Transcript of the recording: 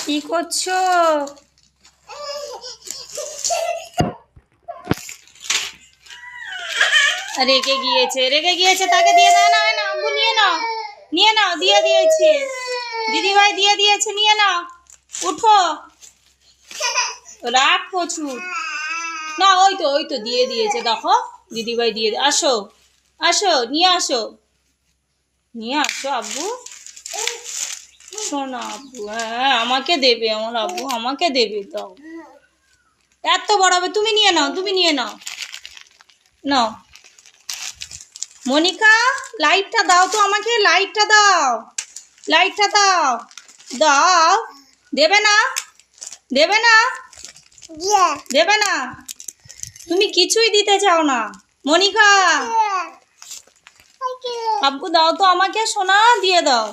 কি করছো? রেগে গিয়েছে তাকে দিয়ে দাও না। না আব্বু নিয়ে নাও, নিয়ে নাও, দিয়ে দিয়েছে দিদিভাই, দিয়ে দিয়েছে, নিয়ে নাও। উঠো, রাগ প্রচুর। না ওই তো দিয়ে দিয়েছে, দেখো দিদিভাই দিয়ে। আসো আসো, নিয়ে আসো, নিয়ে আসো আব্বু। শোনো আব্বু, হ্যাঁ আমাকে দেবে, আমার আব্বু আমাকে দেবে। দাও, এত বড় হবে, তুমি নিয়ে নাও, তুমি নিয়ে নাও। নাও মনিকা, লাইটটা দাও তো আমাকে, লাইটটা দাও, লাইটটা দাও, দাও। দেবে না, দেবে না, দেবে না, তুমি কিছুই দিতে চাও না মনিকা। আব্বু দাও তো আমাকে, সোনা দিয়ে দাও।